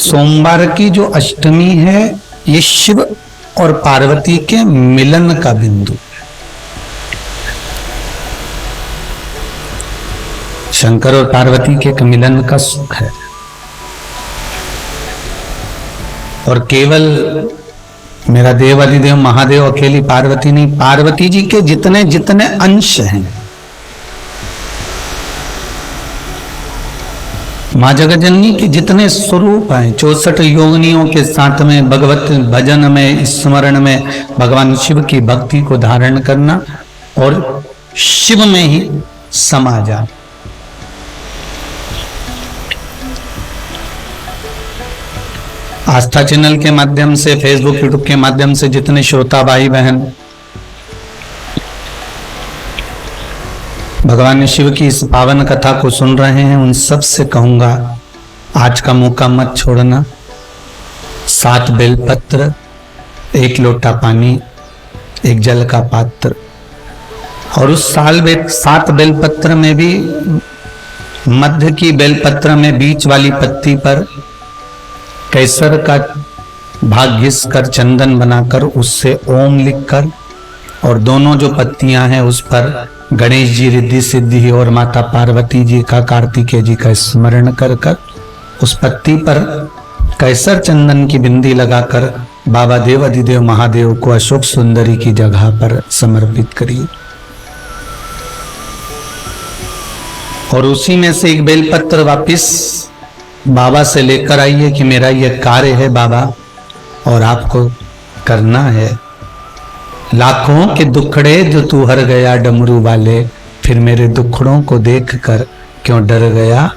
सोमवार की जो अष्टमी है ये शिव और पार्वती के मिलन का बिंदु, शंकर और पार्वती के मिलन का सुख है। और केवल मेरा देव अधिदेव महादेव अकेली पार्वती नहीं, पार्वती जी के जितने जितने अंश हैं, माँ जगतजननी के जितने स्वरूप हैं, 64 योगिनियों के साथ में भगवत भजन में, स्मरण में भगवान शिव की भक्ति को धारण करना और शिव में ही समा जाना। आस्था चैनल के माध्यम से, फेसबुक यूट्यूब के माध्यम से जितने श्रोता भाई बहन भगवान शिव की इस पावन कथा को सुन रहे हैं, उन सब से कहूंगा आज का मौका मत छोड़ना। 7 बेलपत्र, 1 लोटा पानी, 1 जल का पात्र, और उस 7 बेलपत्र में भी मध्य की बेलपत्र में बीच वाली पत्ती पर केसर का भाग घिस कर चंदन बनाकर उससे ओम लिखकर, और दोनों जो पत्तियां हैं उस पर गणेश जी, रिद्धि सिद्धि और माता पार्वती जी का, कार्तिकेय जी का स्मरण कर कर उस पत्ती पर केसर चंदन की बिंदी लगाकर बाबा देव अधिदेव महादेव को अशोक सुंदरी की जगह पर समर्पित करिए। और उसी में से 1 बेलपत्र वापिस बाबा से लेकर आइए कि मेरा यह कार्य है बाबा और आपको करना है। लाखों के दुखड़े जो तू हर गया डमरू वाले, फिर मेरे दुखड़ों को देख कर क्यों डर गया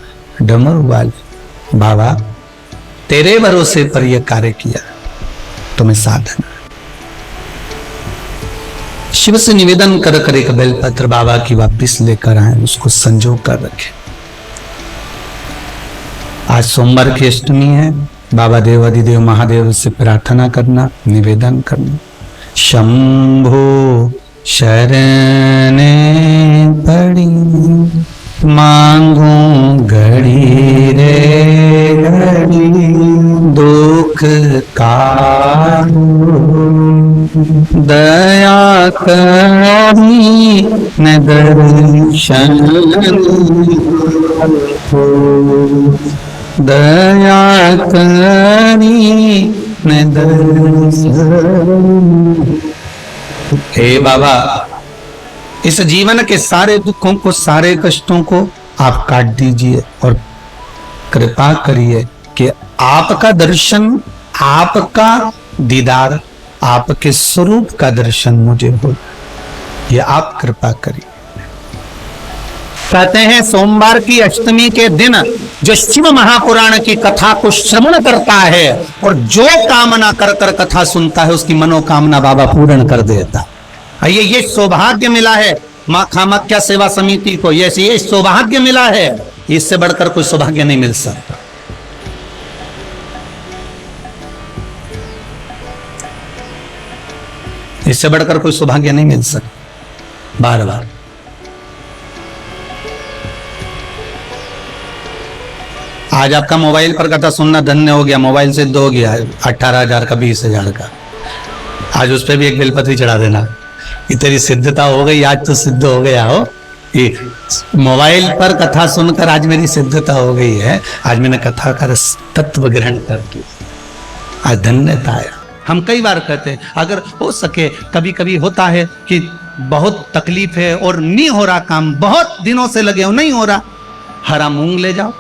डमरू वाले। बाबा तेरे भरोसे पर यह कार्य किया, तुम्हें साधन। शिव से निवेदन कर कर 1 बेलपत्र बाबा की वापिस लेकर आए, उसको संजो कर रखे। आज सोमवार की अष्टमी है, बाबा देव अधिदेव महादेव से प्रार्थना करना, निवेदन करना। शंभो शरणे पड़ी मांगू घड़ी रे घड़ी, दुख का दया करी न दर्शन, दया करी न दर्शन। हे बाबा, इस जीवन के सारे दुखों को, सारे कष्टों को आप काट दीजिए और कृपा करिए कि आपका दर्शन, आपका दीदार, आपके स्वरूप का दर्शन मुझे हो, ये आप कृपा करिए। कहते हैं सोमवार की अष्टमी के दिन जो शिव महापुराण की कथा को श्रवण करता है और जो कामना कर कर कथा सुनता है, उसकी मनोकामना बाबा पूर्ण कर देता। ये सौभाग्य मिला है मां कामाख्या सेवा समिति को, ये सौभाग्य मिला है, इससे बढ़कर कोई सौभाग्य नहीं मिल सकता। इससे बढ़कर कोई सौभाग्य नहीं मिल सकता। बार बार आज आपका मोबाइल पर कथा सुनना धन्य हो गया, मोबाइल से दो गया 18,000 का, 20,000 का, आज उस पर भी 1 बेलपत्री चढ़ा देना कि तेरी सिद्धता हो गई, आज तो सिद्ध हो गया हो। मोबाइल पर कथा सुनकर आज मेरी सिद्धता हो गई है, आज मैंने कथा का तत्व ग्रहण कर लिया, आज धन्यता आया। हम कई बार कहते हैं अगर हो सके, कभी कभी होता है कि बहुत तकलीफ है और नहीं हो रहा काम, बहुत दिनों से लगे हो, नहीं हो रहा, हरा मूंग ले जाओ।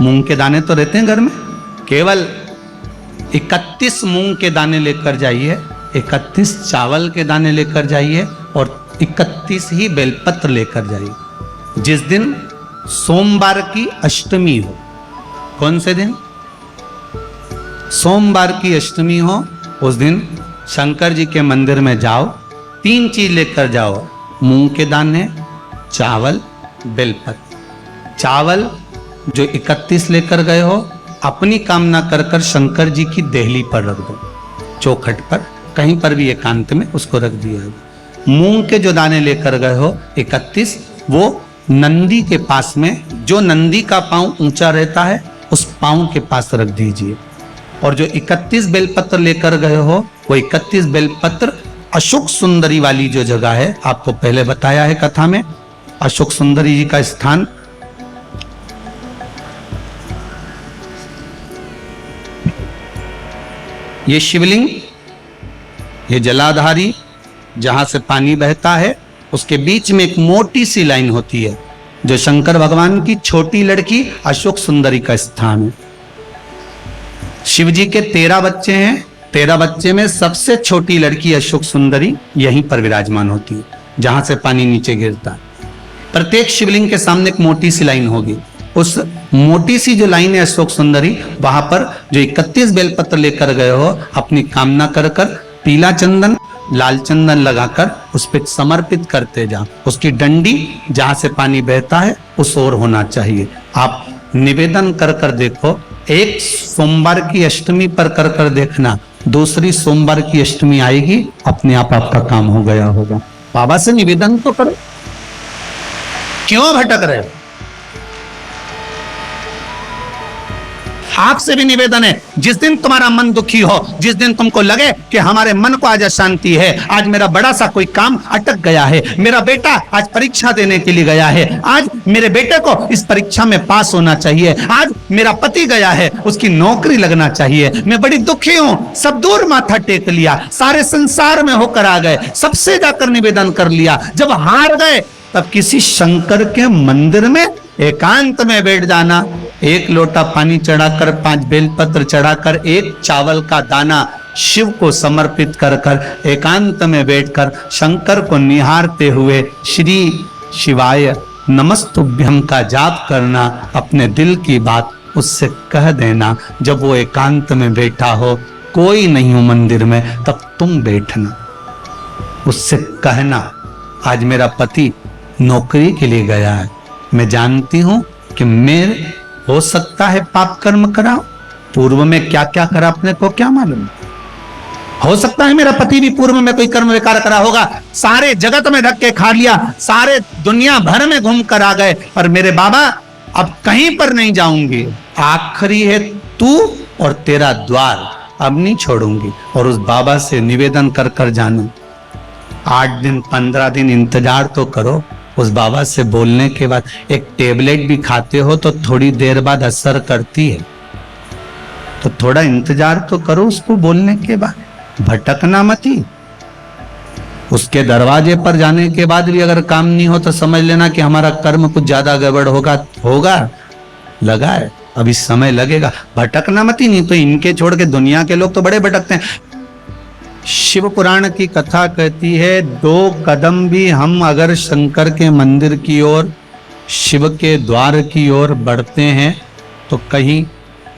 मूंग के दाने तो रहते हैं घर में, केवल 31 मूंग के दाने लेकर जाइए, 31 चावल के दाने लेकर जाइए और 31 ही बेलपत्र लेकर जाइए। जिस दिन सोमवार की अष्टमी हो, कौन से दिन? सोमवार की अष्टमी हो, उस दिन शंकर जी के मंदिर में जाओ, 3 चीज लेकर जाओ, मूंग के दाने, चावल, बेलपत्र। चावल जो 31 लेकर गए हो, अपनी कामना कर कर शंकर जी की देहली पर रख दो, चौखट पर, कहीं पर भी एकांत में उसको रख दिया। मूंग के जो दाने लेकर गए हो 31, वो नंदी के पास में, जो नंदी का पांव ऊंचा रहता है उस पांव के पास रख दीजिए। और जो 31 बेलपत्र लेकर गए हो, वो 31 बेलपत्र अशोक सुंदरी वाली जो जगह है, आपको पहले बताया है कथा में, अशोक सुंदरी जी का स्थान ये शिवलिंग, ये जलाधारी जहां से पानी बहता है, उसके बीच में एक मोटी सी लाइन होती है जो शंकर भगवान की छोटी लड़की अशोक सुंदरी का स्थान है। शिव जी के 13 बच्चे हैं, 13 बच्चे में सबसे छोटी लड़की अशोक सुंदरी यहीं पर विराजमान होती है जहां से पानी नीचे गिरता है। प्रत्येक शिवलिंग के सामने एक मोटी सी लाइन होगी, उस मोटी सी जो लाइन है अशोक सुंदरी, वहां पर जो 31 बेलपत्र लेकर गए हो, अपनी कामना कर कर पीला चंदन लाल चंदन लगाकर उस पर समर्पित करते जाओ। उसकी डंडी जहां से पानी बहता है उस ओर होना चाहिए। आप निवेदन कर कर देखो, एक सोमवार की अष्टमी पर कर कर देखना, दूसरी सोमवार की अष्टमी आएगी, अपने आप आपका काम हो गया होगा। बाबा से निवेदन तो करो, क्यों भटक रहे हो? आपसे भी निवेदन है, जिस दिन तुम्हारा मन दुखी हो, जिस दिन तुमको लगे कि हमारे मन को आज अशांति है, आज मेरा बड़ा सा कोई काम अटक गया है, मेरा बेटा आज परीक्षा देने के लिए गया है, आज मेरे बेटे को इस परीक्षा में पास होना चाहिए, आज मेरा पति गया है, उसकी नौकरी लगना चाहिए, मैं बड़ी दुखी हूं, सब दूर माथा टेक लिया, सारे संसार में होकर आ गए, सबसे जाकर निवेदन कर लिया, जब हार गए तब किसी शंकर के मंदिर में एकांत में बैठ जाना, एक लोटा पानी चढ़ाकर, 5 बेलपत्र चढ़ाकर, एक चावल का दाना शिव को समर्पित कर कर एकांत में बैठकर शंकर को निहारते हुए श्री शिवाय नमस्तुभ्यम का जाप करना, अपने दिल की बात उससे कह देना। जब वो एकांत में बैठा हो, कोई नहीं हो मंदिर में, तब तुम बैठना, उससे कहना, आज मेरा पति नौकरी के लिए गया है, मैं जानती हूं कि मैं हो सकता है पाप कर्म करा, पूर्व में क्या क्या करा अपने को क्या मालूम, हो सकता है मेरा पति भी पूर्व में कोई कर्म विकार करा होगा, सारे जगत में धक्के खा लिया, सारे दुनिया भर में घूम कर आ गए, पर मेरे बाबा अब कहीं पर नहीं जाऊंगी, आखिरी है तू और तेरा द्वार, अब नहीं छोड़ूंगी। और उस बाबा से निवेदन कर कर जानो, 8 दिन 15 दिन इंतजार तो करो। उस बाबा से बोलने के बाद, एक टेबलेट भी खाते हो तो थोड़ी देर बाद असर करती है, तो थोड़ा इंतजार तो करो उसको बोलने के बाद, भटकना मती। उसके दरवाजे पर जाने के बाद भी अगर काम नहीं हो तो समझ लेना कि हमारा कर्म कुछ ज्यादा गड़बड़ होगा लगा है, अभी समय लगेगा, भटकना मती। नहीं तो इनके छोड़ के दुनिया के लोग तो बड़े भटकते हैं। शिव पुराण की कथा कहती है, 2 कदम भी हम अगर शंकर के मंदिर की ओर, शिव के द्वार की ओर बढ़ते हैं तो कहीं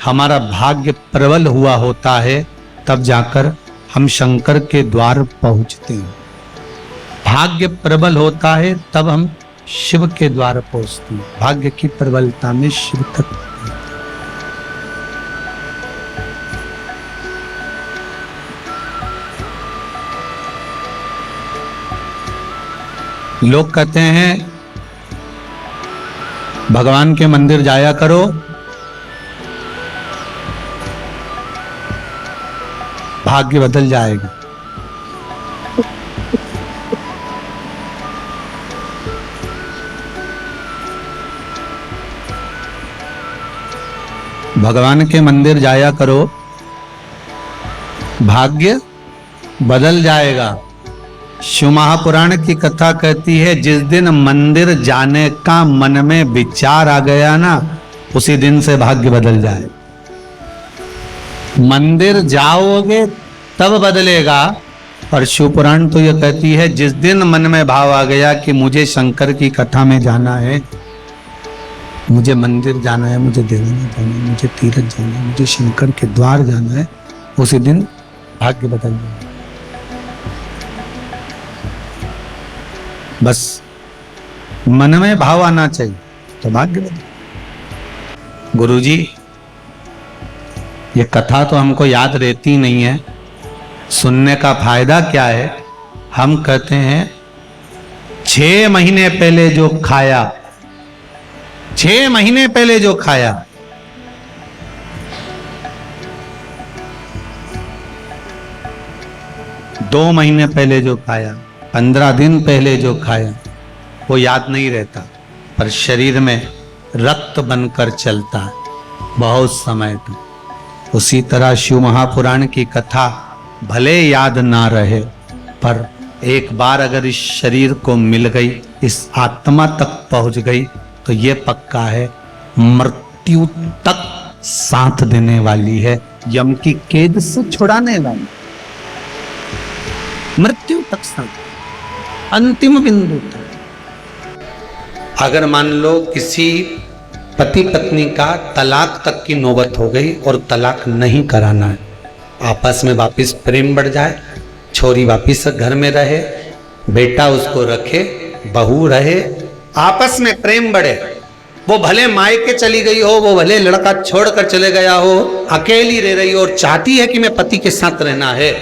हमारा भाग्य प्रबल हुआ होता है, तब जाकर हम शंकर के द्वार पहुंचते हैं। भाग्य प्रबल होता है तब हम शिव के द्वार पहुंचते हैं। भाग्य की प्रबलता में शिव तक। लोग कहते हैं भगवान के मंदिर जाया करो, भाग्य बदल जाएगा। भगवान के मंदिर जाया करो, भाग्य बदल जाएगा। शिव महापुराण की कथा कहती है, जिस दिन मंदिर जाने का मन में विचार आ गया ना, उसी दिन से भाग्य बदल जाए। मंदिर जाओगे तब बदलेगा। और शिव पुराण तो यह कहती है, जिस दिन मन में भाव आ गया कि मुझे शंकर की कथा में जाना है, मुझे मंदिर जाना है, मुझे देवाना जाना है, मुझे तीर्थ जाना है, मुझे शंकर के द्वार जाना है, उसी दिन भाग्य बदल जाए। बस मन में भाव आना चाहिए तो भाग्य बदल। गुरुजी, ये कथा तो हमको याद रहती नहीं है, सुनने का फायदा क्या है? हम कहते हैं 6 महीने पहले जो खाया, 6 महीने पहले जो खाया, 2 महीने पहले जो खाया, 15 दिन पहले जो खाया, वो याद नहीं रहता, पर शरीर में रक्त बनकर चलता है बहुत समय तक। उसी तरह शिव महापुराण की कथा भले याद ना रहे, पर एक बार अगर इस शरीर को मिल गई, इस आत्मा तक पहुंच गई, तो ये पक्का है मृत्यु तक साथ देने वाली है, यम की कैद से छुड़ाने वाली, मृत्यु तक साथ, अंतिम बिंदु तक। अगर मान लो किसी पति पत्नी का तलाक तक की नौबत हो गई और तलाक नहीं कराना है, आपस में वापिस प्रेम बढ़ जाए, छोरी वापिस घर में रहे, बेटा उसको रखे, बहू रहे, आपस में प्रेम बढ़े, वो भले मायके चली गई हो, वो भले लड़का छोड़कर चले गया हो, अकेली रह रही हो और चाहती है कि मैं पति के साथ रहना है,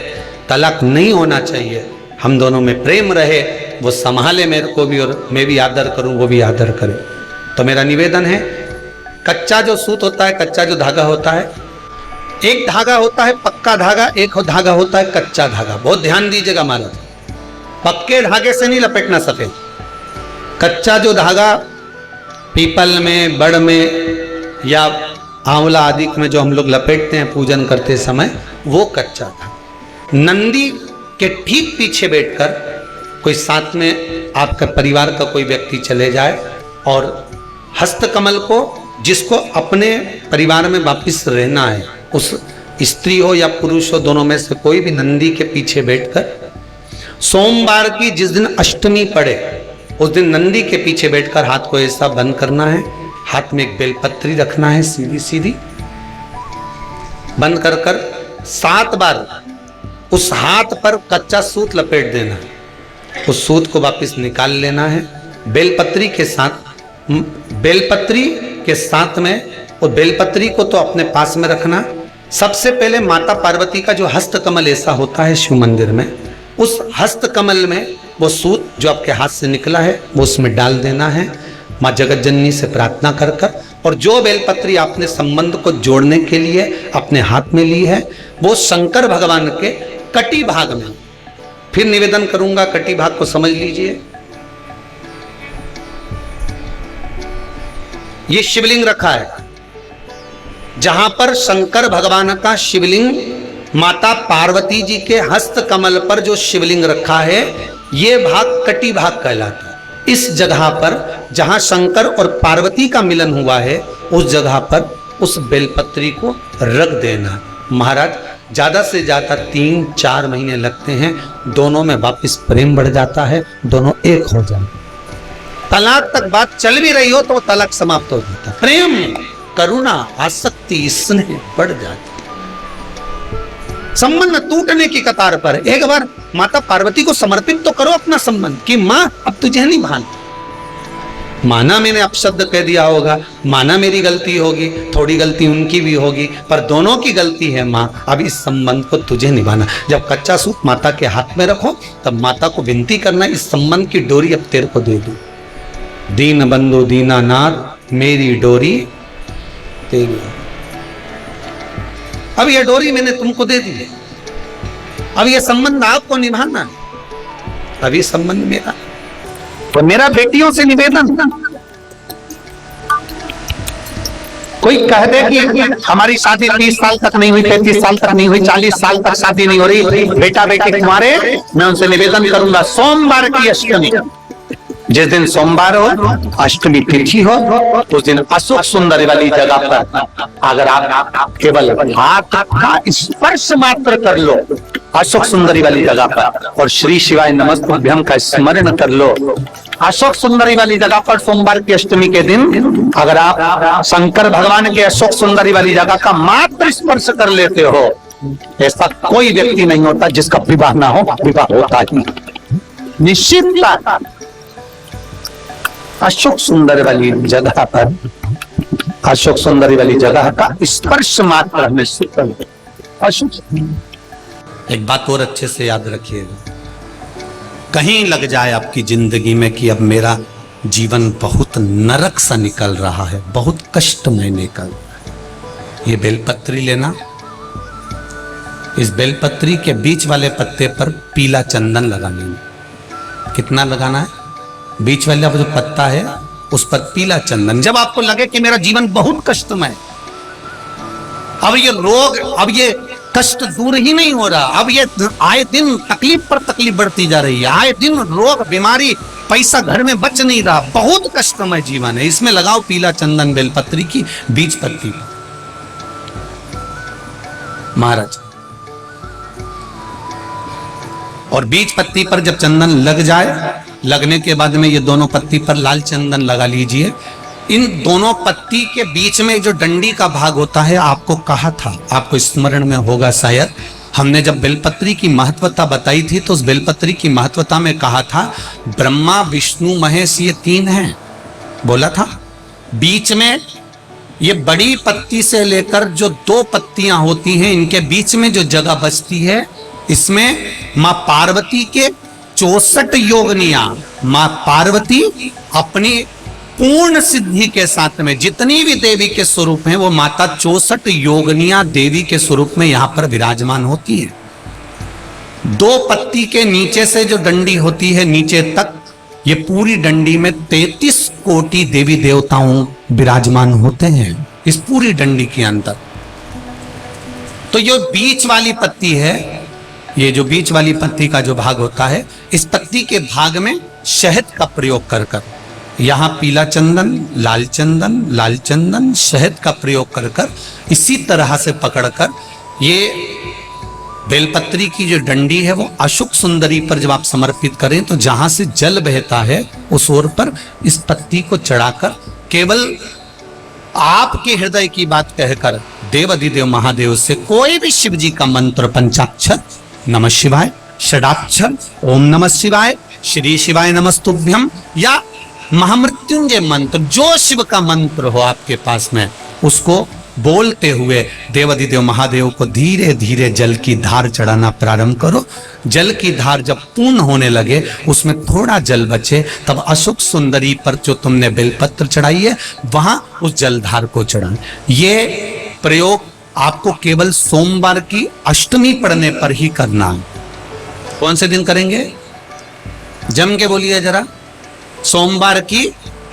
तलाक नहीं होना चाहिए, हम दोनों में प्रेम रहे, वो संभाले मेरे को भी और मैं भी आदर करूं, वो भी आदर करे। तो मेरा निवेदन है, कच्चा जो सूत होता है, कच्चा जो धागा होता है, एक धागा होता है पक्का धागा, एक धागा होता है कच्चा धागा। बहुत ध्यान दीजिएगा महाराज, पक्के धागे से नहीं लपेटना सफेद, कच्चा जो धागा पीपल में, बड़ में या आंवला आदि में जो हम लोग लपेटते हैं पूजन करते समय, वो कच्चा धागा। नंदी के ठीक पीछे बैठकर कोई साथ में आपका परिवार का कोई व्यक्ति चले जाए और हस्तकमल को, जिसको अपने परिवार में वापिस रहना है, उस स्त्री हो या पुरुष हो, दोनों में से कोई भी नंदी के पीछे बैठकर सोमवार की जिस दिन अष्टमी पड़े उस दिन नंदी के पीछे बैठकर हाथ को ऐसा बंद करना है, हाथ में एक बेलपत्री रखना है, सीधी सीधी बंद कर कर 7 बार उस हाथ पर कच्चा सूत लपेट देना है, उस सूत को वापस निकाल लेना है, बेलपत्री के साथ, बेलपत्री के साथ में, और बेलपत्री को तो अपने पास में रखना। सबसे पहले माता पार्वती का जो हस्तकमल ऐसा होता है शिव मंदिर में, उस हस्तकमल में वो सूत जो आपके हाथ से निकला है वो उसमें डाल देना है, माँ जगत जननी से प्रार्थना कर कर, और जो बेलपत्री आपने संबंध को जोड़ने के लिए अपने हाथ में ली है, वो शंकर भगवान के कटी भाग में, फिर निवेदन करूंगा, कटी भाग को समझ लीजिए। ये शिवलिंग रखा है, जहां पर शंकर भगवान का शिवलिंग, माता पार्वती जी के हस्त कमल पर जो शिवलिंग रखा है, ये भाग कटी भाग कहलाता है। इस जगह पर जहां शंकर और पार्वती का मिलन हुआ है, उस जगह पर उस बेलपत्री को रख देना। महाराज ज्यादा से ज्यादा 3-4 महीने लगते हैं, दोनों में वापस प्रेम बढ़ जाता है, दोनों एक हो जाते। तलाक तक बात चल भी रही हो तो तलाक समाप्त हो जाता, प्रेम, करुणा, आसक्ति, स्नेह बढ़ जाती, संबंध टूटने की कतार पर। एक बार माता पार्वती को समर्पित तो करो अपना संबंध कि मां अब तुझे नहीं भान, माना मैंने अपशब्द कह दिया होगा, माना मेरी गलती होगी, थोड़ी गलती उनकी भी होगी, पर दोनों की गलती है मां, अब इस संबंध को तुझे निभाना। जब कच्चा सूत माता के हाथ में रखो तब माता को विनती करना, इस संबंध की डोरी अब तेरे को दे दूं, दीन बंधु दीनानाथ मेरी डोरी तेरी, अब ये डोरी मैंने तुमको दे दी है, अब ये संबंध आपको निभाना है, अब ये संबंध मेरा। तो मेरा बेटियों से निवेदन, कोई कह दे कि हमारी शादी 30 साल तक नहीं हुई, 35 साल तक नहीं हुई, 40 साल तक शादी नहीं हो रही, बेटा बेटी तुम्हारे, मैं उनसे निवेदन करूंगा, सोमवार की अष्टमी, जिस दिन सोमवार हो, अष्टमी तिथि हो, उस दिन अशोक सुंदरी वाली जगह पर अगर आप केवल हाथ का स्पर्श मात्र कर लो अशोक सुंदरी वाली जगह पर, और श्री शिवाय नमस्तुभ्यम का स्मरण कर लो, अशोक सुंदरी वाली जगह पर सोमवार की अष्टमी के दिन अगर आप शंकर भगवान के अशोक सुंदरी वाली जगह का मात्र स्पर्श कर लेते हो, ऐसा कोई व्यक्ति नहीं होता जिसका विवाह ना हो, विवाह होता ही निश्चित। अशोक सुंदर वाली जगह पर, अशोक सुंदरी वाली जगह का स्पर्श मात्र हमें अशोक। एक बात और अच्छे से याद रखिएगा, कहीं लग जाए आपकी जिंदगी में कि अब मेरा जीवन बहुत नरक सा निकल रहा है, बहुत कष्ट में निकल रहा है, ये बेलपत्री लेना, इस बेलपत्री के बीच वाले पत्ते पर पीला चंदन लगा लेंगे। कितना लगाना है? बीच वाला जो पत्ता है उस पर पीला चंदन। जब आपको लगे कि मेरा जीवन बहुत कष्टमय, अब ये रोग, अब ये कष्ट दूर ही नहीं हो रहा, अब ये आए दिन तकलीफ पर तकलीफ बढ़ती जा रही है, आए दिन रोग बीमारी, पैसा घर में बच नहीं रहा, बहुत कष्टमय जीवन है, इसमें लगाओ पीला चंदन बेलपत्री की बीज पत्ती पर। महाराज, और बीज पत्ती पर जब चंदन लग जाए, लगने के बाद में ये दोनों पत्ती पर लाल चंदन लगा लीजिए। इन दोनों पत्ती के बीच में जो डंडी का भाग होता है, आपको कहा था, आपको स्मरण में होगा शायद, हमने जब बेलपत्री की महत्वता बताई थी तो उस बेलपत्री की महत्वता में कहा था ब्रह्मा विष्णु महेश ये तीन हैं, बोला था। बीच में ये बड़ी पत्ती से लेकर जो दो पत्तियां होती हैं, इनके बीच में जो जगह बचती है, इसमें मां पार्वती के 64 योगनियां, मां पार्वती अपनी पूर्ण सिद्धि के साथ में जितनी भी देवी के स्वरूप हैं, वो माता 64 योगनियां देवी के स्वरूप में यहां पर विराजमान होती है। दो पत्ती के नीचे से जो डंडी होती है नीचे तक, ये पूरी डंडी में 33 कोटि देवी देवताओं विराजमान होते हैं इस पूरी डंडी के अंदर। तो ये बीच वाली पत्ती है, ये जो बीच वाली पत्ती का जो भाग होता है, इस पत्ती के भाग में शहद का प्रयोग कर कर, यहां पीला चंदन, लाल चंदन, लाल चंदन, शहद का प्रयोग कर कर, इसी तरह से पकड़कर ये बेलपत्री की जो डंडी है वो अशोक सुंदरी पर जब आप समर्पित करें तो जहां से जल बहता है उस ओर पर इस पत्ती को चढ़ाकर केवल आपके हृदय की बात कहकर देव अधिदेव महादेव से कोई भी शिव जी का मंत्र, पंचाक्षर, नमः शिवाय, षडाक्षर, ओम नमः शिवाय, श्री शिवाय नमस्तुभ्यम, या महामृत्युंजय मंत्र, जो शिव का मंत्र हो आपके पास में, उसको बोलते हुए देवाधिदेव महादेव को धीरे धीरे जल की धार चढ़ाना प्रारंभ करो। जल की धार जब पूर्ण होने लगे, उसमें थोड़ा जल बचे, तब अशोक सुंदरी पर जो तुमने बेलपत्र चढ़ाई है वहां उस जलधार को चढ़ाना। ये प्रयोग आपको केवल सोमवार की अष्टमी पढ़ने पर ही करना है। कौन से दिन करेंगे? जम के बोलिए जरा। सोमवार की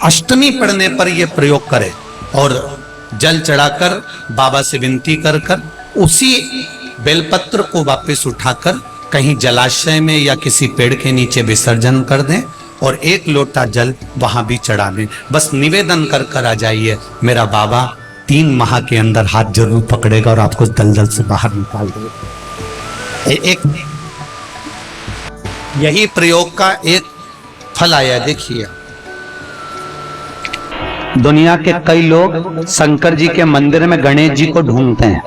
अष्टमी पढ़ने पर यह प्रयोग करें और जल चढ़ाकर बाबा से विनती कर कर उसी बेलपत्र को वापस उठाकर कहीं जलाशय में या किसी पेड़ के नीचे विसर्जन कर दें और एक लोटा जल वहां भी चढ़ा दें। बस निवेदन कर कर आ जाइए, मेरा बाबा 3 माह के अंदर हाथ जरूर पकड़ेगा और आपको दलदल से बाहर निकाल देगा। एक यही प्रयोग का एक फल आया, देखिए। दुनिया के कई लोग शंकर जी के मंदिर में गणेश जी को ढूंढते हैं,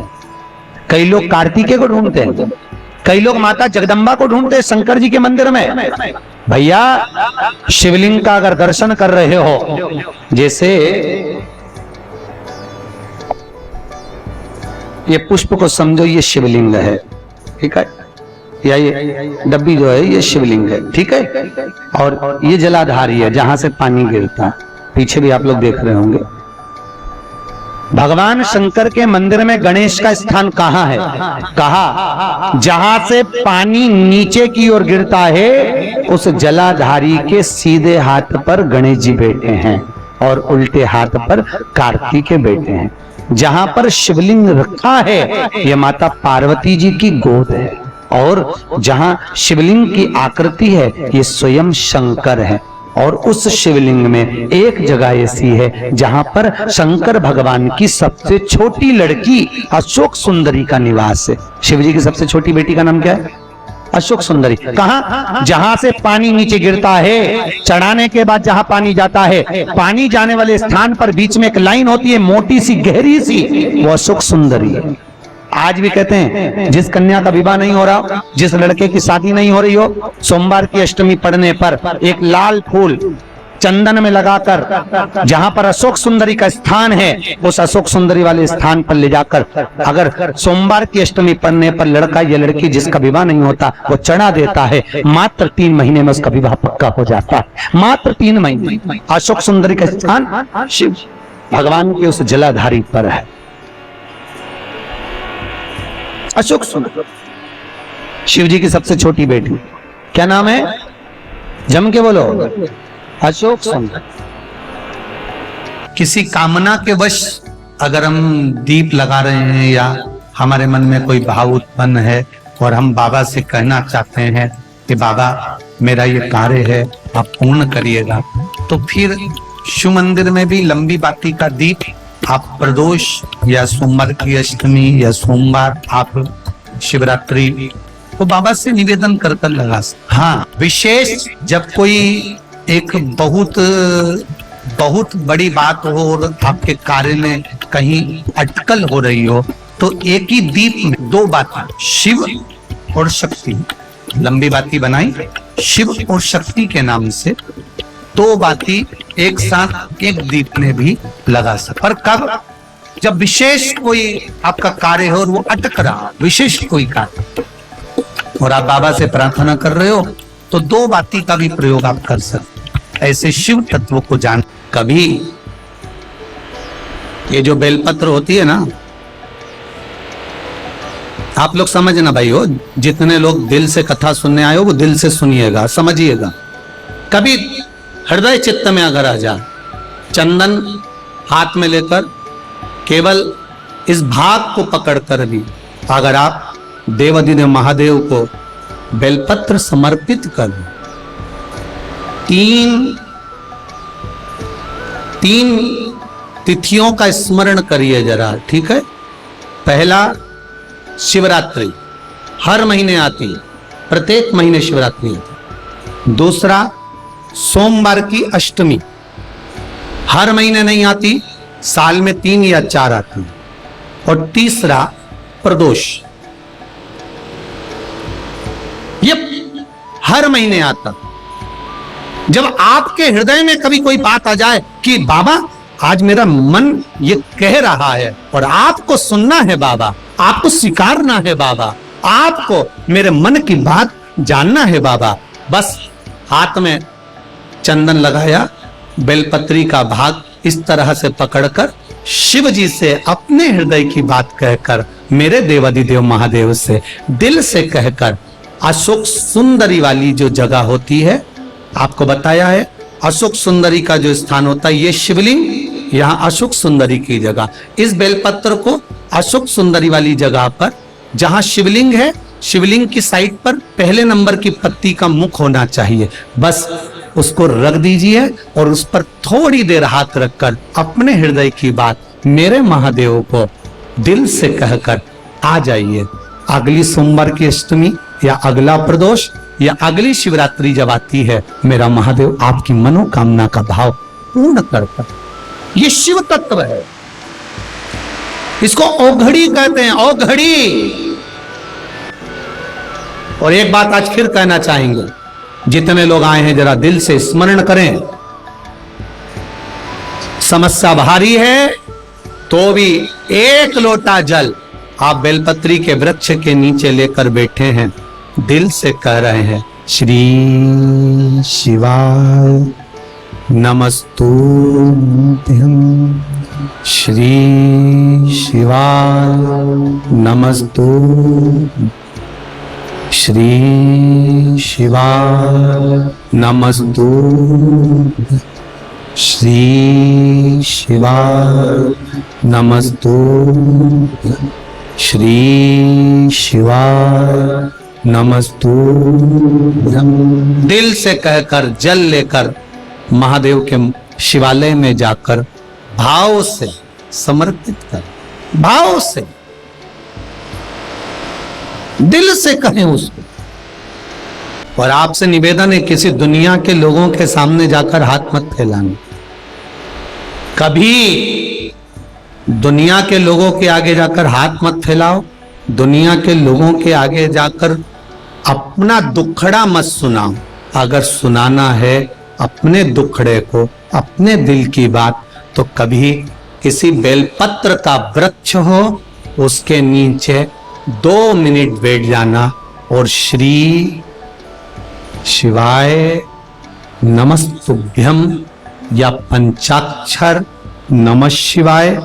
कई लोग कार्तिकेय को ढूंढते हैं, कई लोग माता जगदम्बा को ढूंढते हैं शंकर जी के मंदिर में। भैया, शिवलिंग का अगर दर्शन कर रहे हो, जैसे ये पुष्प को समझो ये शिवलिंग है, ठीक है, या ये डब्बी जो है ये शिवलिंग है, ठीक है, और ये जलाधारी है जहां से पानी गिरता है, पीछे भी आप लोग देख रहे होंगे। भगवान शंकर के मंदिर में गणेश का स्थान कहां है? कहा जहां से पानी नीचे की ओर गिरता है, उस जलाधारी के सीधे हाथ पर गणेश जी बैठे हैं और उल्टे हाथ पर कार्तिकेय बैठे हैं। जहां पर शिवलिंग रखा है यह माता पार्वती जी की गोद है, और जहां शिवलिंग की आकृति है ये स्वयं शंकर है। और उस शिवलिंग में एक जगह ऐसी है जहां पर शंकर भगवान की सबसे छोटी लड़की अशोक सुंदरी का निवास है। शिव जी की सबसे छोटी बेटी का नाम क्या है? अशोक सुंदरी। कहां? जहां से पानी नीचे गिरता है, चढ़ाने के बाद जहां पानी जाता है, पानी जाने वाले स्थान पर बीच में एक लाइन होती है मोटी सी गहरी सी, वो अशोक सुंदरी है। आज भी कहते हैं जिस कन्या का विवाह नहीं हो रहा, जिस लड़के की शादी नहीं हो रही हो, सोमवार की अष्टमी पढ़ने पर एक लाल फूल चंदन में लगाकर जहां पर अशोक सुंदरी का स्थान है, उस अशोक सुंदरी वाले स्थान पर ले जाकर अगर सोमवार की अष्टमी पढ़ने पर लड़का या लड़की जिसका विवाह नहीं होता वो चढ़ा देता है, मात्र 3 महीने में उसका विवाह पक्का हो जाता है। मात्र 3 महीने। अशोक सुंदरी का स्थान शिव भगवान के उस जलाधारी पर है। अशोक सुंदर, शिव जी की सबसे छोटी बेटी, क्या नाम है? जम के बोलो, अशोक सुंदर। किसी कामना के वश अगर हम दीप लगा रहे हैं या हमारे मन में कोई भाव उत्पन्न है और हम बाबा से कहना चाहते हैं कि बाबा मेरा ये कार्य है आप पूर्ण करिएगा, तो फिर शिव मंदिर में भी लंबी बाती का दीप आप प्रदोष या सोमवार की अष्टमी या सोमवार आप शिवरात्रि तो बाबा से निवेदन कर कर लगा सकते। हाँ, विशेष जब कोई एक बहुत बड़ी बात हो और आपके कार्य में कहीं अटकल हो रही हो, तो एक ही दीप में दो बातें, शिव और शक्ति, लंबी बाती बनाई शिव और शक्ति के नाम से, दो बाती एक साथ एक दीप में भी लगा सकते। पर कब? जब विशेष कोई आपका कार्य हो और वो अटक रहा, विशेष कोई कार्य, और आप बाबा से प्रार्थना कर रहे हो, तो दो बाती का भी प्रयोग आप कर सकते। ऐसे शिव तत्व को जान। कभी ये जो बेलपत्र होती है ना, आप लोग समझना भाई हो, जितने लोग दिल से कथा सुनने आए हो वो दिल से सुनिएगा, समझिएगा। कभी हृदय चित्त में अगर आ जा, चंदन हाथ में लेकर केवल इस भाग को पकड़कर भी अगर आप देवाधिदेव महादेव को बेलपत्र समर्पित कर, तीन तिथियों का स्मरण करिए जरा, ठीक है? पहला शिवरात्रि, हर महीने आती है, प्रत्येक महीने शिवरात्रि आती है। दूसरा सोमवार की अष्टमी, हर महीने नहीं आती, साल में 3 या 4 आती है। और तीसरा प्रदोष, ये हर महीने आता। जब आपके हृदय में कभी कोई बात आ जाए कि बाबा आज मेरा मन ये कह रहा है और आपको सुनना है बाबा, आपको स्वीकारना है बाबा, आपको मेरे मन की बात जानना है बाबा, बस हाथ में चंदन लगाया, बेलपत्री का भाग इस तरह से पकड़कर शिव जी से अपने हृदय की बात कहकर, मेरे देवाधिदेव महादेव से दिल से कहकर, अशोक सुंदरी वाली जो जगह होती है, आपको बताया है अशोक सुंदरी का जो स्थान होता है, ये शिवलिंग, यहाँ अशोक सुंदरी की जगह, इस बेलपत्र को अशोक सुंदरी वाली जगह पर, जहां शिवलिंग है, शिवलिंग की साइड पर पहले नंबर की पत्ती का मुख होना चाहिए, बस उसको रख दीजिए और उस पर थोड़ी देर हाथ रखकर अपने हृदय की बात मेरे महादेव को दिल से कहकर आ जाइए। अगली सोमवार की अष्टमी या अगला प्रदोष या अगली शिवरात्रि जब आती है, मेरा महादेव आपकी मनोकामना का भाव पूर्ण करता। ये शिव तत्व है, इसको औघड़ी कहते हैं, औघड़ी। और एक बात आज फिर कहना चाहेंगे, जितने लोग आए हैं जरा दिल से स्मरण करें। समस्या भारी है तो भी एक लोटा जल आप बेलपत्री के वृक्ष के नीचे लेकर बैठे हैं, दिल से कह रहे हैं श्री शिवाय नमस्तुभ्यं, श्री शिवाय नमस्तुभ्यं, श्री शिवाय नमस्तुभ्यं, श्री शिवाय नमस्तुभ्यं, श्री शिवाय नमस्तुभ्यं। दिल से कहकर जल लेकर महादेव के शिवालय में जाकर भाव से समर्पित कर, भाव से दिल से कहें उसको। और आपसे निवेदन है, किसी दुनिया के लोगों के सामने जाकर हाथ मत फैलाना, कभी दुनिया के लोगों के आगे जाकर हाथ मत फैलाओ, दुनिया के लोगों के आगे जाकर अपना दुखड़ा मत सुनाओ। अगर सुनाना है अपने दुखड़े को, अपने दिल की बात, तो कभी किसी बेलपत्र का वृक्ष हो, उसके नीचे 2 मिनट बैठ जाना और श्री शिवाय नमस्तुभ्यं या पंचाक्षर नमः शिवाय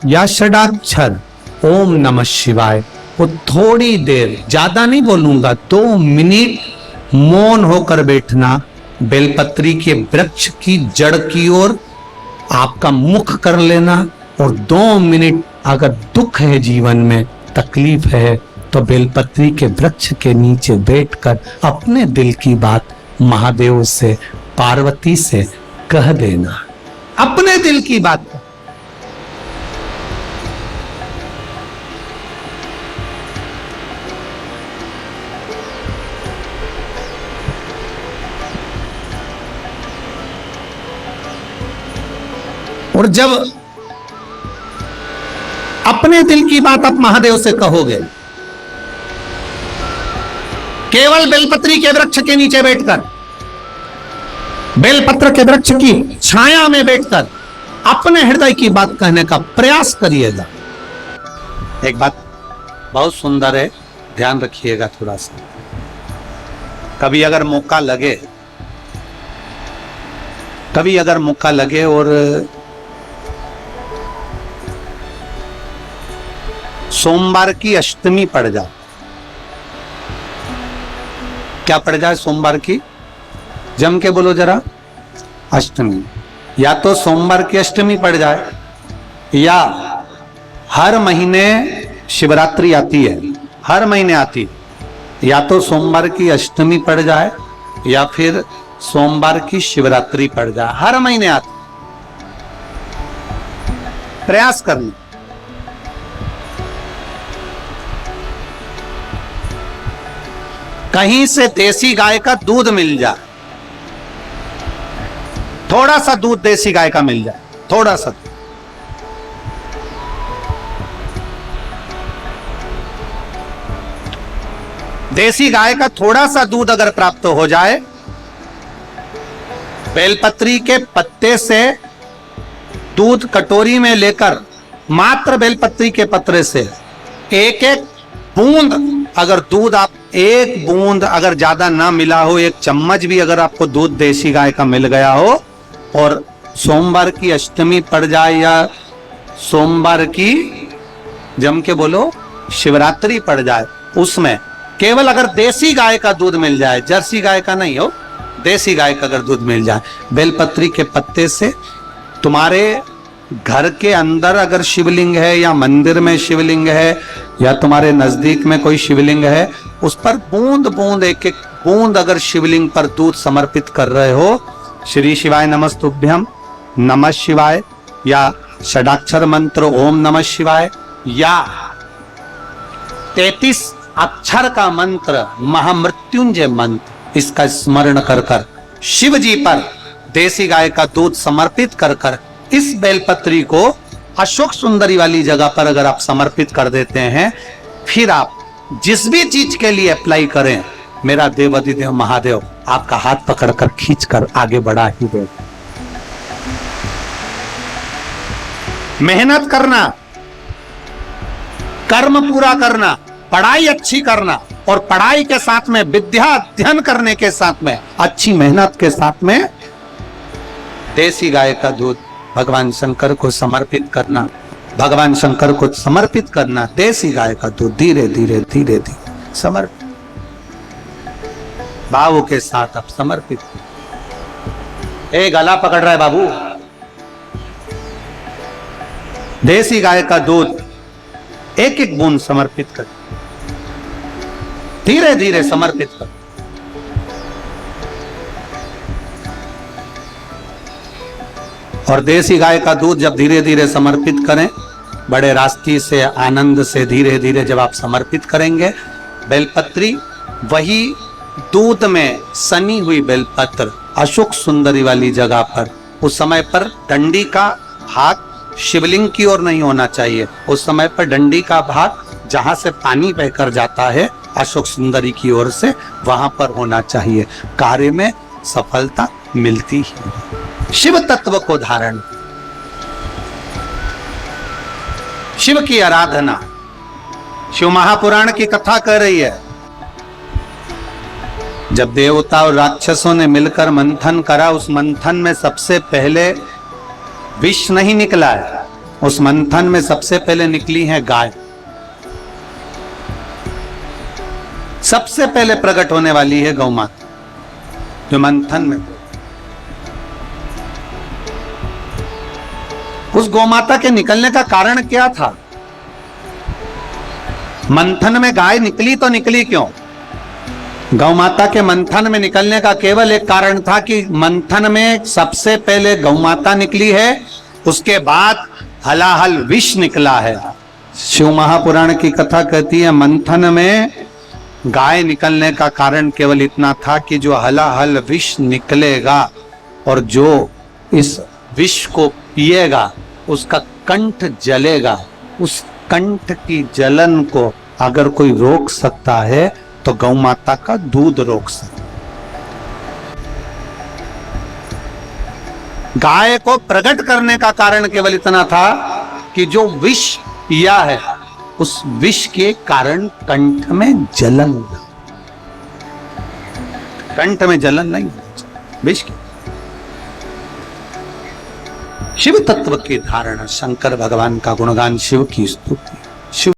या षडाक्षर ओम नमः शिवाय, वो थोड़ी देर, ज्यादा नहीं बोलूंगा, 2 मिनट मौन होकर बैठना, बेलपत्री के वृक्ष की जड़ की ओर आपका मुख कर लेना, और 2 मिनट अगर दुख है जीवन में, तकलीफ है, तो बेलपत्री के वृक्ष के नीचे बैठकर अपने दिल की बात महादेव से, पार्वती से कह देना, अपने दिल की बात। और जब अपने दिल की बात आप महादेव से कहोगे, केवल बेलपत्री के वृक्ष के नीचे बैठकर, बेलपत्र के वृक्ष की छाया में बैठकर अपने हृदय की बात कहने का प्रयास करिएगा। एक बात बहुत सुंदर है, ध्यान रखिएगा थोड़ा सा। कभी अगर मौका लगे और सोमवार की अष्टमी पड़ जाए, क्या पड़ जाए? सोमवार की, जम के बोलो जरा, अष्टमी। या तो सोमवार की अष्टमी पड़ जाए, या हर महीने शिवरात्रि आती है, हर महीने आती है, या तो सोमवार की अष्टमी पड़ जाए या फिर सोमवार की शिवरात्रि पड़ जाए, हर महीने आती। प्रयास करना। कहीं से देसी गाय का दूध मिल जाए, थोड़ा सा दूध देसी गाय का मिल जाए, थोड़ा सा, देसी गाय का थोड़ा सा दूध अगर प्राप्त हो जाए, बेलपत्री के पत्ते से दूध कटोरी में लेकर, मात्र बेलपत्री के पत्रे से एक एक बूंद अगर दूध, आप एक बूंद अगर ज्यादा ना मिला हो, 1 चम्मच भी अगर आपको दूध देसी गाय का मिल गया हो, और सोमवार की अष्टमी पड़ जाए या सोमवार की, जम के बोलो, शिवरात्रि पड़ जाए, उसमें केवल अगर देसी गाय का दूध मिल जाए, जर्सी गाय का नहीं हो, देसी गाय का अगर दूध मिल जाए, बेलपत्री के पत्ते से, तुम्हारे घर के अंदर अगर शिवलिंग है या मंदिर में शिवलिंग है या तुम्हारे नजदीक में कोई शिवलिंग है, उस पर बूंद बूंद, एक एक बूंद अगर शिवलिंग पर दूध समर्पित कर रहे हो, श्री शिवाय नमस्तुभ्यम, नमः शिवाय, या षडाक्षर मंत्र ओम नमः शिवाय, या 33 अक्षर का मंत्र महामृत्युंजय मंत्र, इसका स्मरण कर कर शिव जी पर देसी गाय का दूध समर्पित कर कर इस बेलपत्री को अशोक सुंदरी वाली जगह पर अगर आप समर्पित कर देते हैं, फिर आप जिस भी चीज के लिए अप्लाई करें, मेरा देवाधिदेव महादेव आपका हाथ पकड़कर खींचकर आगे बढ़ा ही दे। मेहनत करना, कर्म पूरा करना, पढ़ाई अच्छी करना, और पढ़ाई के साथ में विद्या अध्ययन करने के साथ में अच्छी मेहनत के साथ में देसी गाय का दूध भगवान शंकर को समर्पित करना, भगवान शंकर को समर्पित करना, देसी गाय का दूध धीरे धीरे धीरे धीरे समर्पित, भाव के साथ आप समर्पित। गला पकड़ रहा है बाबू, देसी गाय का दूध एक एक बूंद समर्पित कर, धीरे धीरे समर्पित कर। और देसी गाय का दूध जब धीरे धीरे समर्पित करें, बड़े रास्ती से, आनंद से धीरे धीरे जब आप समर्पित करेंगे, बेलपत्री वही दूध में सनी हुई बेलपत्र अशोक सुंदरी वाली जगह पर, उस समय पर डंडी का भाग शिवलिंग की ओर नहीं होना चाहिए, उस समय पर डंडी का भाग जहां से पानी बहकर जाता है अशोक सुंदरी की ओर से, वहां पर होना चाहिए। कार्य में सफलता मिलती है। शिव तत्व को धारण, शिव की आराधना, शिव महापुराण की कथा कह रही है, जब देवता और राक्षसों ने मिलकर मंथन करा, उस मंथन में सबसे पहले विष नहीं निकला है, उस मंथन में सबसे पहले निकली है गाय। सबसे पहले प्रकट होने वाली है गौ माता, जो मंथन में। उस गौ माता के निकलने का कारण क्या था? मंथन में गाय निकली तो निकली क्यों? गौ माता के मंथन में निकलने का केवल एक कारण था कि मंथन में सबसे पहले गौ माता निकली है, उसके बाद हलाहल विष निकला है। शिव महापुराण की कथा कहती है मंथन में गाय निकलने का कारण केवल इतना था कि जो हलाहल विष निकलेगा और जो इस विष को पिएगा उसका कंठ जलेगा। उस कंठ की जलन को अगर कोई रोक सकता है तो गौ माता का दूध रोक सकता। गाय को प्रकट करने का कारण केवल इतना था कि जो विष पिया है उस विष के कारण कंठ में जलन, कंठ में जलन नहीं, विष की। शिव तत्व की धारणा, शंकर भगवान का गुणगान, शिव की स्तुति। शिव